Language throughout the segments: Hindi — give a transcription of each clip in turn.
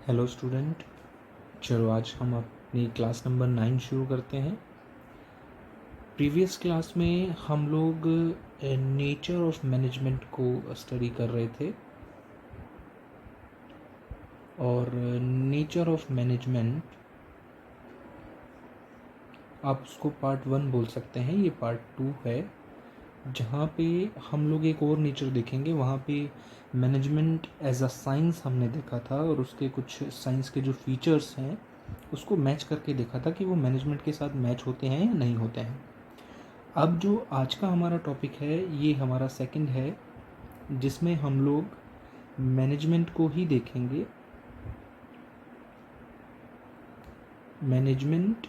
हेलो स्टूडेंट, चलो आज हम अपनी क्लास नंबर 9 शुरू करते हैं। प्रीवियस क्लास में हम लोग नेचर ऑफ मैनेजमेंट को स्टडी कर रहे थे और नेचर ऑफ मैनेजमेंट आप उसको पार्ट 1 बोल सकते हैं। ये पार्ट 2 है जहाँ पे हम लोग एक और नेचर देखेंगे। वहाँ पे मैनेजमेंट एज अ साइंस हमने देखा था और उसके कुछ साइंस के जो फीचर्स हैं उसको मैच करके देखा था कि वो मैनेजमेंट के साथ मैच होते हैं या नहीं होते हैं। अब जो आज का हमारा टॉपिक है ये हमारा सेकंड है, जिसमें हम लोग मैनेजमेंट को ही देखेंगे। Management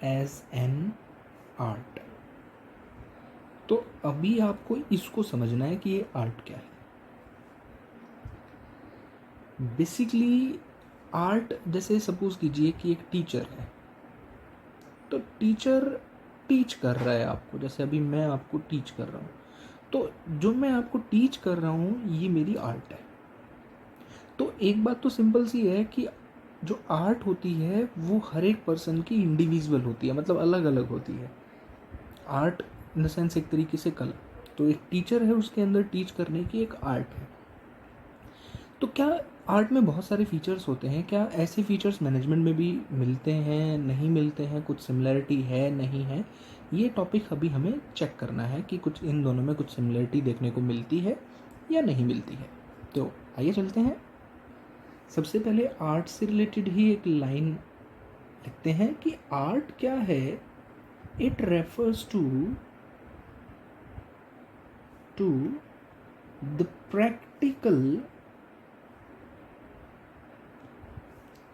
as an art. तो अभी आपको इसको समझना है कि ये आर्ट क्या है। बेसिकली आर्ट, जैसे सपोज कीजिए कि एक टीचर है, तो टीचर टीच कर रहा है आपको। जैसे अभी मैं आपको टीच कर रहा हूँ, तो जो मैं आपको टीच कर रहा हूँ ये मेरी आर्ट है। तो एक बात तो सिंपल सी है कि जो आर्ट होती है वो हर एक पर्सन की इंडिविजुअल होती है, मतलब अलग अलग होती है। आर्ट इन द सेंस एक तरीके से कला। तो एक टीचर है, उसके अंदर टीच करने की एक आर्ट है। तो क्या आर्ट में बहुत सारे फीचर्स होते हैं? क्या ऐसे फीचर्स मैनेजमेंट में भी मिलते हैं, नहीं मिलते हैं, कुछ सिमिलरिटी है, नहीं है? ये टॉपिक अभी हमें चेक करना है कि कुछ इन दोनों में कुछ सिमिलरिटी देखने को मिलती है या नहीं मिलती है। तो आइए चलते हैं। सबसे पहले आर्ट से रिलेटेड ही एक लाइन लिखते हैं कि आर्ट क्या है। It refers to the practical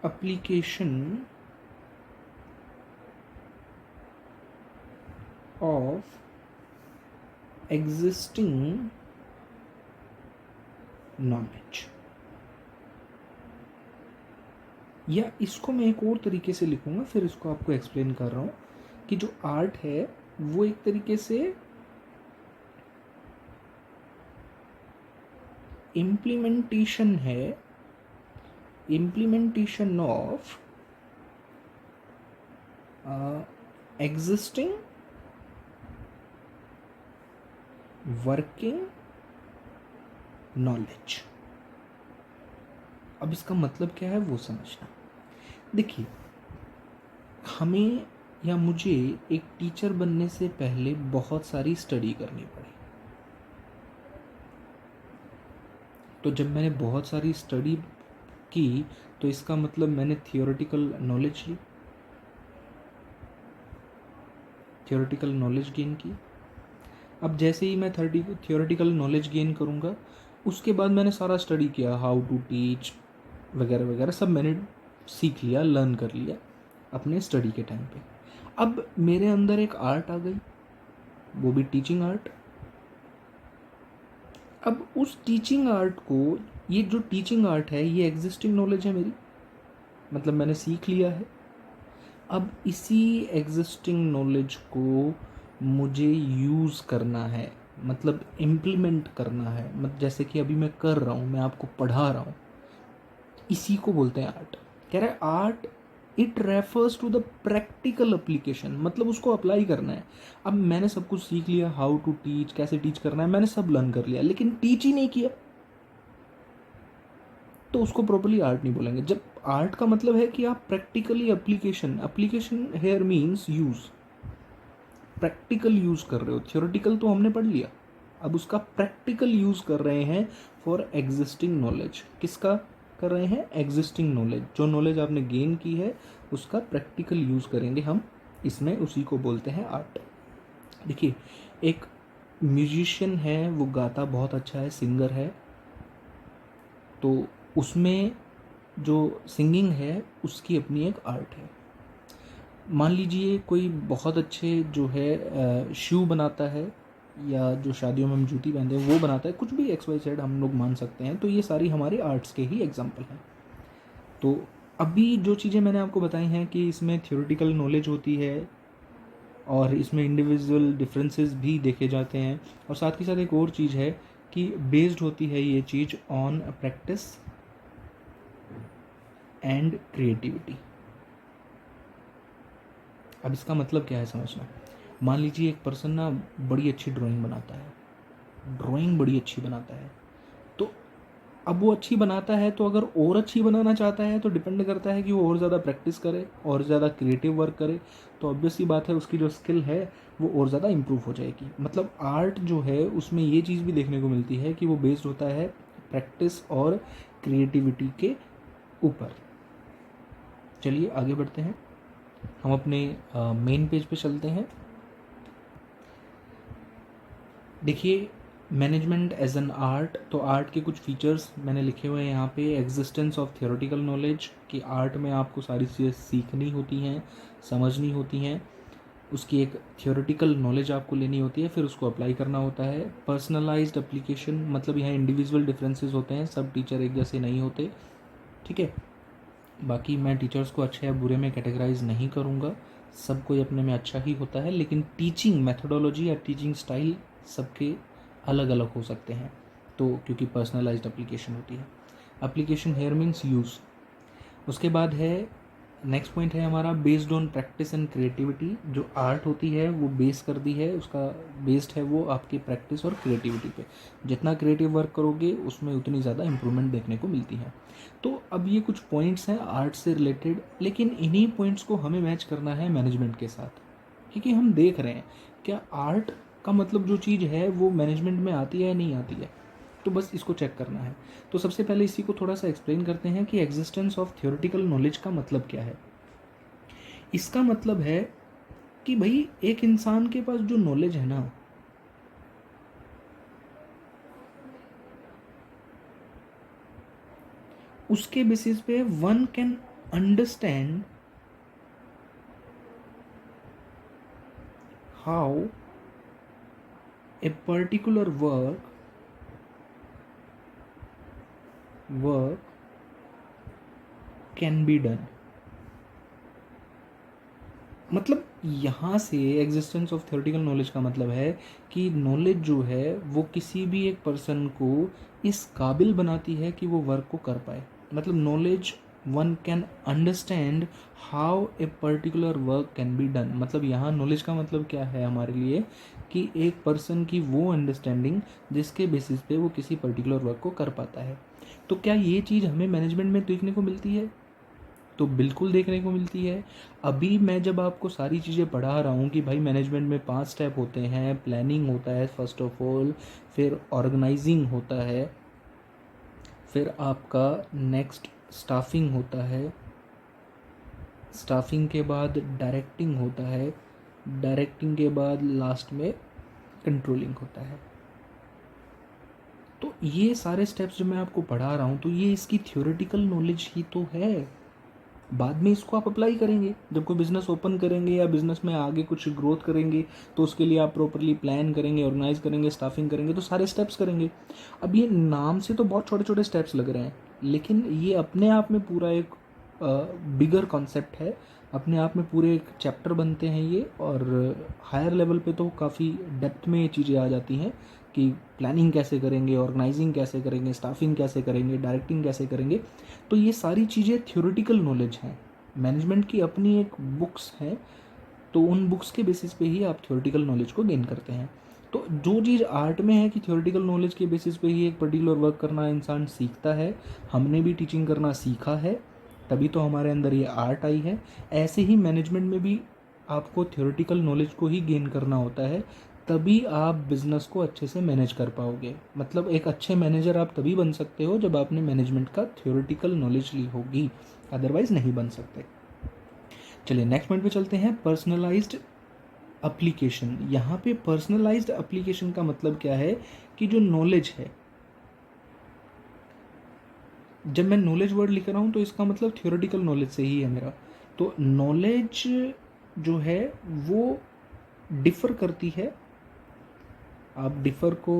application of existing knowledge। या इसको मैं एक और तरीके से लिखूंगा, फिर इसको आपको एक्सप्लेन कर रहा हूँ कि जो आर्ट है वो एक तरीके से इम्प्लीमेंटेशन है, implementation of existing working knowledge. अब इसका मतलब क्या है वो समझना। देखिए, हमें या मुझे एक टीचर बनने से पहले बहुत सारी स्टडी करनी पड़ी। तो जब मैंने बहुत सारी स्टडी की तो इसका मतलब मैंने थियोरेटिकल नॉलेज ली, थियोरेटिकल नॉलेज गेन की। अब जैसे ही मैं थियोरेटिकल नॉलेज गेन करूँगा, उसके बाद मैंने सारा स्टडी किया, हाउ टू टीच वगैरह वगैरह सब मैंने सीख लिया, लर्न कर लिया अपने स्टडी के टाइम पे। अब मेरे अंदर एक आर्ट आ गई, वो भी टीचिंग आर्ट। अब उस टीचिंग आर्ट को, ये जो टीचिंग आर्ट है ये एग्जिस्टिंग नॉलेज है मेरी, मतलब मैंने सीख लिया है। अब इसी एग्जिस्टिंग नॉलेज को मुझे यूज़ करना है, मतलब इम्प्लीमेंट करना है। मतलब जैसे कि अभी मैं कर रहा हूँ, मैं आपको पढ़ा रहा हूँ, इसी को बोलते हैं आर्ट। कह रहा है art it refers to the practical application, मतलब उसको अप्लाई करना है। अब मैंने सब कुछ सीख लिया, हाउ टू टीच, कैसे टीच करना है, मैंने सब लर्न कर लिया, लेकिन टीच ही नहीं किया, तो उसको प्रॉपर्ली आर्ट नहीं बोलेंगे। जब आर्ट का मतलब है कि आप practically application here means use, practical use कर रहे हो। थियोरेटिकल तो हमने पढ़ लिया, अब उसका प्रैक्टिकल यूज़ कर रहे हैं फॉर एग्जिस्टिंग नॉलेज। किसका कर रहे हैं? Existing knowledge. जो नॉलेज आपने गेन की है उसका प्रैक्टिकल यूज़ करेंगे हम इसमें, उसी को बोलते हैं आर्ट। देखिए, एक म्यूजिशियन है, वो गाता बहुत अच्छा है, सिंगर है, तो उसमें जो सिंगिंग है उसकी अपनी एक आर्ट है। मान लीजिए कोई बहुत अच्छे जो है शू बनाता है, या जो शादियों में हम जूती पहनते हैं वो बनाता है, कुछ भी XYZ हम लोग मान सकते हैं। तो ये सारी हमारे आर्ट्स के ही एग्जाम्पल हैं। तो अभी जो चीज़ें मैंने आपको बताई हैं कि इसमें थियोरेटिकल नॉलेज होती है और इसमें इंडिविजुअल डिफरेंसेस भी देखे जाते हैं, और साथ ही साथ एक और चीज़ है कि बेस्ड होती है ये चीज़ ऑन प्रैक्टिस एंड क्रिएटिविटी। अब इसका मतलब क्या है समझना। मान लीजिए एक पर्सन ना बड़ी अच्छी ड्राइंग बनाता है, ड्राइंग बड़ी अच्छी बनाता है, तो अब वो अच्छी बनाता है, तो अगर और अच्छी बनाना चाहता है तो डिपेंड करता है कि वो और ज़्यादा प्रैक्टिस करे और ज़्यादा क्रिएटिव वर्क करे, तो ऑब्वियस सी बात है उसकी जो स्किल है वो और ज़्यादा इम्प्रूव हो जाएगी। मतलब आर्ट जो है उसमें ये चीज़ भी देखने को मिलती है कि वो बेस्ड होता है प्रैक्टिस और क्रिएटिविटी के ऊपर। चलिए आगे बढ़ते हैं, हम अपने मेन पेज पे चलते हैं। देखिए मैनेजमेंट एज एन आर्ट, तो आर्ट के कुछ फीचर्स मैंने लिखे हुए हैं यहाँ पे। एग्जिस्टेंस ऑफ थियोरेटिकल नॉलेज, कि आर्ट में आपको सारी चीज़ें सीखनी होती हैं, समझनी होती हैं, उसकी एक थियोरेटिकल नॉलेज आपको लेनी होती है, फिर उसको अप्लाई करना होता है। पर्सनलाइज्ड एप्लीकेशन, मतलब यहाँ इंडिविजुअल डिफरेंसेस होते हैं, सब टीचर एक जैसे नहीं होते, ठीक है। बाकी मैं टीचर्स को अच्छे या बुरे में कैटेगराइज नहीं करूँगा, सब कोई अपने में अच्छा ही होता है, लेकिन टीचिंग मेथोडोलॉजी या टीचिंग स्टाइल सबके अलग अलग हो सकते हैं, तो क्योंकि पर्सनलाइज्ड एप्लीकेशन होती है। Application here means use. उसके बाद है नेक्स्ट पॉइंट है हमारा based on practice and creativity. जो आर्ट होती है वो बेस कर दी है, उसका बेस्ड है वो आपकी प्रैक्टिस और क्रिएटिविटी पे। जितना क्रिएटिव वर्क करोगे उसमें उतनी ज़्यादा इम्प्रूवमेंट देखने को मिलती है। तो अब ये कुछ पॉइंट्स हैं आर्ट से रिलेटेड, लेकिन इन्हीं पॉइंट्स को हमें मैच करना है मैनेजमेंट के साथ, क्योंकि हम देख रहे हैं क्या आर्ट का मतलब जो चीज़ है वो मैनेजमेंट में आती है या नहीं आती है, तो बस इसको चेक करना है। तो सबसे पहले इसी को थोड़ा सा एक्सप्लेन करते हैं कि एग्जिस्टेंस ऑफ थियोरेटिकल नॉलेज का मतलब क्या है। इसका मतलब है कि भाई एक इंसान के पास जो नॉलेज है ना, उसके बेसिस पे one can understand how a particular work can be done. मतलब यहाँ से एग्जिस्टेंस ऑफ थियोरेटिकल नॉलेज का मतलब है कि नॉलेज जो है वो किसी भी एक पर्सन को इस काबिल बनाती है कि वो वर्क को कर पाए। मतलब knowledge one can understand how a particular work can be done. मतलब यहाँ नॉलेज का मतलब क्या है हमारे लिए कि एक पर्सन की वो अंडरस्टैंडिंग जिसके बेसिस पे वो किसी पर्टिकुलर वर्क को कर पाता है। तो क्या ये चीज़ हमें मैनेजमेंट में देखने को मिलती है? तो बिल्कुल देखने को मिलती है। अभी मैं जब आपको सारी चीज़ें पढ़ा रहा हूँ कि भाई मैनेजमेंट में 5 स्टेप होते हैं, प्लानिंग होता है फर्स्ट ऑफ ऑल, फिर ऑर्गेनाइजिंग होता है, फिर आपका नेक्स्ट स्टाफिंग होता है, स्टाफिंग के बाद डायरेक्टिंग होता है, डायरेक्टिंग के बाद लास्ट में कंट्रोलिंग होता है। तो ये सारे स्टेप्स जो मैं आपको पढ़ा रहा हूँ तो ये इसकी थ्योरेटिकल नॉलेज ही तो है। बाद में इसको आप अप्लाई करेंगे जब कोई बिज़नेस ओपन करेंगे या बिज़नेस में आगे कुछ ग्रोथ करेंगे, तो उसके लिए आप प्रॉपरली प्लान करेंगे, ऑर्गेनाइज करेंगे, स्टाफिंग करेंगे, तो सारे स्टेप्स करेंगे। अब ये नाम से तो बहुत छोटे छोटे स्टेप्स लग रहे हैं, लेकिन ये अपने आप में पूरा एक बिगर कॉन्सेप्ट है, अपने आप में पूरे एक चैप्टर बनते हैं ये। और हायर लेवल पे तो काफ़ी डेप्थ में ये चीज़ें आ जाती हैं कि प्लानिंग कैसे करेंगे, ऑर्गेनाइजिंग कैसे करेंगे, स्टाफिंग कैसे करेंगे, डायरेक्टिंग कैसे करेंगे। तो ये सारी चीज़ें थ्योरेटिकल नॉलेज हैं। मैनेजमेंट की अपनी एक बुक्स हैं, तो उन बुक्स के बेसिस पे ही आप थ्योरेटिकल नॉलेज को गेन करते हैं। तो जो चीज़ आर्ट में है कि थ्योरेटिकल नॉलेज के बेसिस पे ही एक पर्टिकुलर वर्क करना इंसान सीखता है, हमने भी टीचिंग करना सीखा है, तभी तो हमारे अंदर ये आर्ट आई है। ऐसे ही मैनेजमेंट में भी आपको थ्योरेटिकल नॉलेज को ही गेन करना होता है, तभी आप बिज़नेस को अच्छे से मैनेज कर पाओगे। मतलब एक अच्छे मैनेजर आप तभी बन सकते हो जब आपने मैनेजमेंट का थ्योरेटिकल नॉलेज ली होगी, अदरवाइज़ नहीं बन सकते। चलिए नेक्स्ट पॉइंट पे चलते हैं, पर्सनलाइज्ड एप्लीकेशन। यहाँ पे पर्सनलाइज्ड एप्लीकेशन का मतलब क्या है कि जो नॉलेज है, जब मैं नॉलेज वर्ड लिख रहा हूँ तो इसका मतलब थ्योरेटिकल नॉलेज से ही है मेरा। तो नॉलेज जो है वो डिफ़र करती है, आप डिफ़र को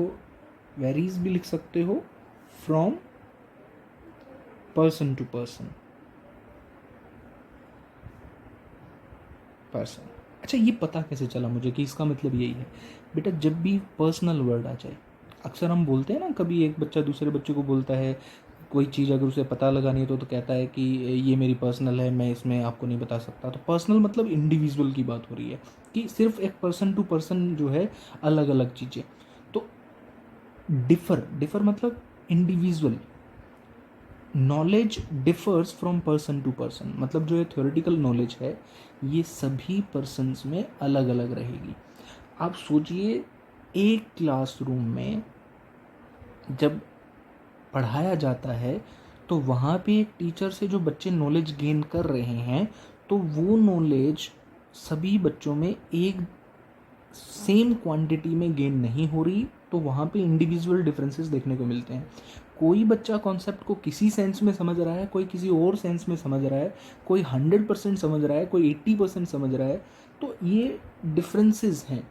वेरीज भी लिख सकते हो, फ्रॉम पर्सन टू पर्सन। अच्छा ये पता कैसे चला मुझे कि इसका मतलब यही है? बेटा जब भी पर्सनल वर्ड आ जाए, अक्सर हम बोलते हैं ना, कभी एक बच्चा दूसरे बच्चे को बोलता है कोई चीज़ अगर उसे पता लगानी है तो कहता है कि ये मेरी पर्सनल है, मैं इसमें आपको नहीं बता सकता। तो पर्सनल मतलब इंडिविजुअल की बात हो रही है कि सिर्फ एक पर्सन टू पर्सन जो है अलग अलग चीज़ें। तो डिफ़र मतलब individual. Knowledge differs from person to person, मतलब जो ये थ्योरेटिकल नॉलेज है ये सभी पर्सन्स में अलग अलग रहेगी। आप सोचिए, एक क्लासरूम में जब पढ़ाया जाता है तो वहाँ पे एक टीचर से जो बच्चे नॉलेज गेन कर रहे हैं तो वो नॉलेज सभी बच्चों में एक सेम क्वांटिटी में गेन नहीं हो रही, तो वहाँ पे इंडिविजुअल डिफरेंसेस देखने को मिलते हैं। कोई बच्चा कॉन्सेप्ट को किसी सेंस में समझ रहा है, कोई किसी और सेंस में समझ रहा है, कोई 100% समझ रहा है, कोई 80% समझ रहा है। तो ये डिफरेंसेस हैं।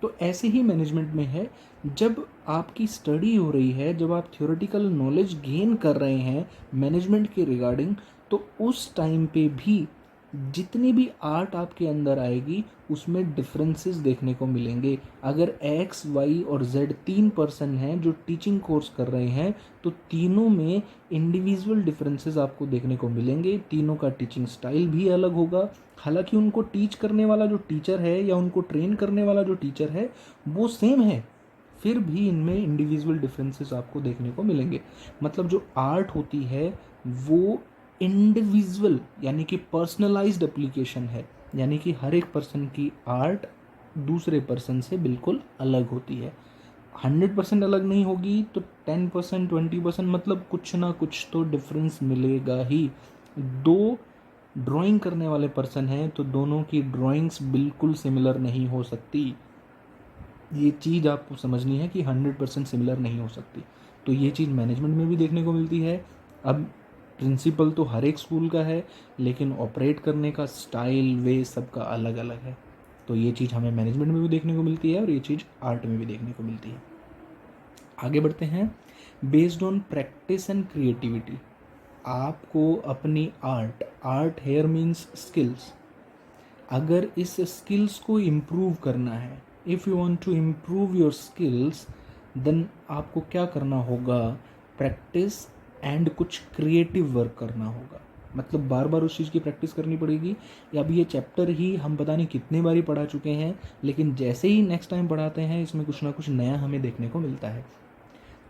तो ऐसे ही मैनेजमेंट में है, जब आपकी स्टडी हो रही है, जब आप थ्योरेटिकल नॉलेज गेन कर रहे हैं मैनेजमेंट के रिगार्डिंग, तो उस टाइम पे भी जितनी भी आर्ट आपके अंदर आएगी उसमें डिफरेंसेस देखने को मिलेंगे। अगर एक्स वाई और जेड 3 पर्सन हैं जो टीचिंग कोर्स कर रहे हैं तो तीनों में इंडिविजुअल डिफरेंसेस आपको देखने को मिलेंगे। तीनों का टीचिंग स्टाइल भी अलग होगा। हालांकि उनको टीच करने वाला जो टीचर है या उनको ट्रेन करने वाला जो टीचर है वो सेम है, फिर भी इनमें इंडिविजुअल डिफरेंसेस आपको देखने को मिलेंगे। मतलब जो आर्ट होती है वो इंडिविजुअल यानी कि पर्सनलाइज्ड एप्लीकेशन है, यानी कि हर एक पर्सन की आर्ट दूसरे पर्सन से बिल्कुल अलग होती है। 100% अलग नहीं होगी तो 10% 20% मतलब कुछ ना कुछ तो डिफरेंस मिलेगा ही। दो ड्राइंग करने वाले पर्सन हैं तो दोनों की ड्राइंग्स बिल्कुल सिमिलर नहीं हो सकती। ये चीज़ आपको समझनी है कि 100% सिमिलर नहीं हो सकती। तो ये चीज़ मैनेजमेंट में भी देखने को मिलती है। अब प्रिंसिपल तो हर एक स्कूल का है, लेकिन ऑपरेट करने का स्टाइल वे सबका अलग अलग है। तो ये चीज़ हमें मैनेजमेंट में भी देखने को मिलती है और ये चीज़ आर्ट में भी देखने को मिलती है। आगे बढ़ते हैं। Based on practice and creativity, आपको अपनी आर्ट हेयर मीन्स स्किल्स, अगर इस स्किल्स को इम्प्रूव करना है, if you want to improve your skills, then आपको क्या करना होगा, प्रैक्टिस एंड कुछ क्रिएटिव वर्क करना होगा। मतलब बार बार उस चीज़ की प्रैक्टिस करनी पड़ेगी। या अभी ये चैप्टर ही हम पता नहीं कितने बारी पढ़ा चुके हैं, लेकिन जैसे ही नेक्स्ट टाइम पढ़ाते हैं इसमें कुछ ना कुछ नया हमें देखने को मिलता है।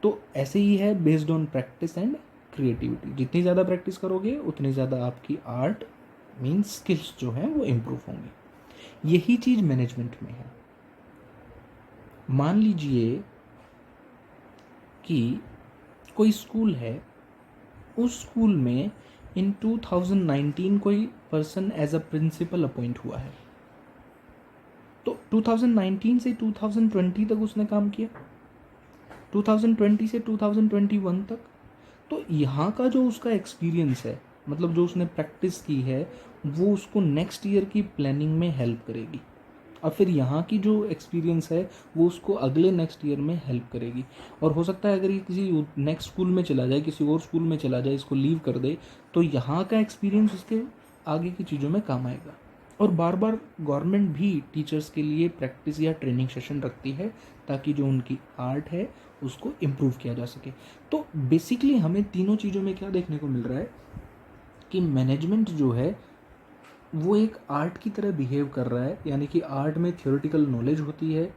तो ऐसे ही है, based on practice and creativity. जितनी ज़्यादा प्रैक्टिस करोगे उतनी ज़्यादा आपकी आर्ट मीन्स स्किल्स जो हैं वो इम्प्रूव होंगे। यही चीज़ मैनेजमेंट में है। मान लीजिए कि कोई स्कूल है, उस स्कूल में इन 2019 कोई person as a principal appoint हुआ है। तो 2019 से 2020 तक उसने काम किया, 2020 से 2021 तक। तो यहाँ का जो उसका एक्सपीरियंस है, मतलब जो उसने प्रैक्टिस की है, वो उसको नेक्स्ट ईयर की प्लानिंग में हेल्प करेगी। और फिर यहाँ की जो एक्सपीरियंस है वो उसको अगले नेक्स्ट ईयर में हेल्प करेगी। और हो सकता है अगर ये किसी नेक्स्ट स्कूल में चला जाए, किसी और स्कूल में चला जाए, इसको लीव कर दे, तो यहाँ का एक्सपीरियंस उसके आगे की चीज़ों में काम आएगा। और बार बार गवर्नमेंट भी टीचर्स के लिए प्रैक्टिस या ट्रेनिंग सेशन रखती है ताकि जो उनकी आर्ट है उसको इम्प्रूव किया जा सके। तो बेसिकली हमें तीनों चीज़ों में क्या देखने को मिल रहा है कि मैनेजमेंट जो है वो एक आर्ट की तरह बिहेव कर रहा है। यानी कि आर्ट में थ्योरेटिकल नॉलेज होती है,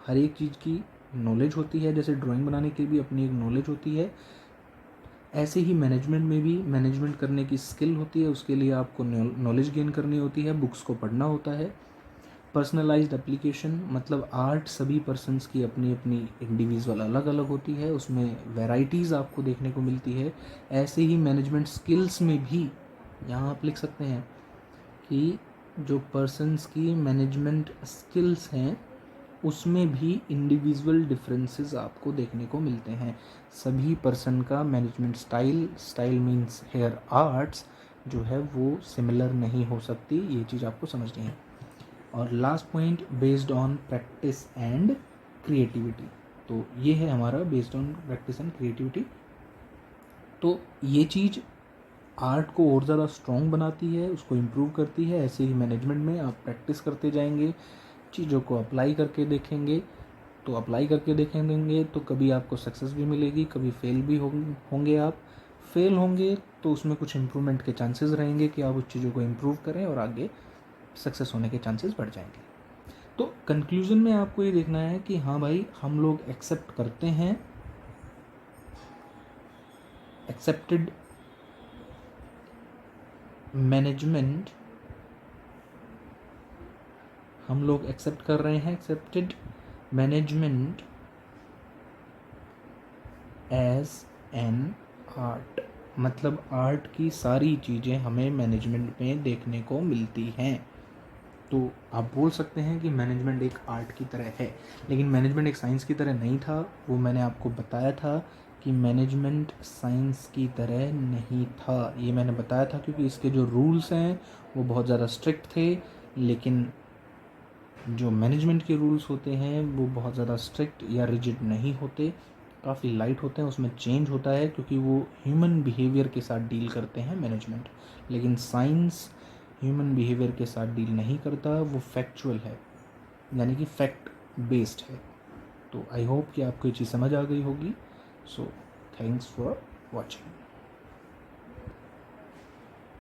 हर एक चीज़ की नॉलेज होती है, जैसे ड्राइंग बनाने की भी अपनी एक नॉलेज होती है, ऐसे ही मैनेजमेंट में भी मैनेजमेंट करने की स्किल होती है, उसके लिए आपको नॉलेज गेन करनी होती है, बुक्स को पढ़ना होता है। पर्सनलाइज्ड एप्लीकेशन मतलब आर्ट सभी पर्सन्स की अपनी अपनी इंडिविजुअल अलग अलग होती है, उसमें वैराइटीज़ आपको देखने को मिलती है। ऐसे ही मैनेजमेंट स्किल्स में भी यहाँ आप लिख सकते हैं कि जो पर्सन्स की मैनेजमेंट स्किल्स हैं उसमें भी इंडिविजुअल डिफरेंसेस आपको देखने को मिलते हैं। सभी पर्सन का management style means here arts जो है वो सिमिलर नहीं हो सकती, ये चीज़ आपको समझनी है। और last point, based on practice and creativity. तो ये है हमारा based on practice and creativity. तो ये चीज़ आर्ट को और ज़्यादा स्ट्रॉन्ग बनाती है, उसको इम्प्रूव करती है। ऐसे ही मैनेजमेंट में आप प्रैक्टिस करते जाएंगे, चीज़ों को अप्लाई करके देखेंगे, तो कभी आपको सक्सेस भी मिलेगी, कभी फेल भी होंगे आप। फेल होंगे तो उसमें कुछ इम्प्रूवमेंट के चांसेस रहेंगे कि आप उस चीज़ों को इम्प्रूव करें और आगे सक्सेस होने के चांसेस बढ़ जाएंगे। तो कंक्लूजन में आपको ये देखना है कि हाँ भाई, हम लोग एक्सेप्ट करते हैं, एक्सेप्टेड मैनेजमेंट, हम लोग एक्सेप्ट कर रहे हैं accepted management as an art. मतलब आर्ट की सारी चीज़ें हमें मैनेजमेंट में देखने को मिलती हैं। तो आप बोल सकते हैं कि मैनेजमेंट एक आर्ट की तरह है, लेकिन मैनेजमेंट एक साइंस की तरह नहीं था। वो मैंने आपको बताया था कि मैनेजमेंट साइंस की तरह नहीं था। ये मैंने बताया था क्योंकि इसके जो रूल्स हैं वो बहुत ज़्यादा स्ट्रिक्ट थे, लेकिन जो मैनेजमेंट के रूल्स होते हैं वो बहुत ज़्यादा स्ट्रिक्ट या रिजिड नहीं होते, काफ़ी लाइट होते हैं। उसमें चेंज होता है क्योंकि वो ह्यूमन बिहेवियर के साथ डील करते हैं मैनेजमेंट। लेकिन साइंस ह्यूमन बिहेवियर के साथ डील नहीं करता, वो फैक्चुअल है, यानी कि फैक्ट बेस्ड है। तो आई होप कि आपको ये चीज़ समझ आ गई होगी। So thanks for watching.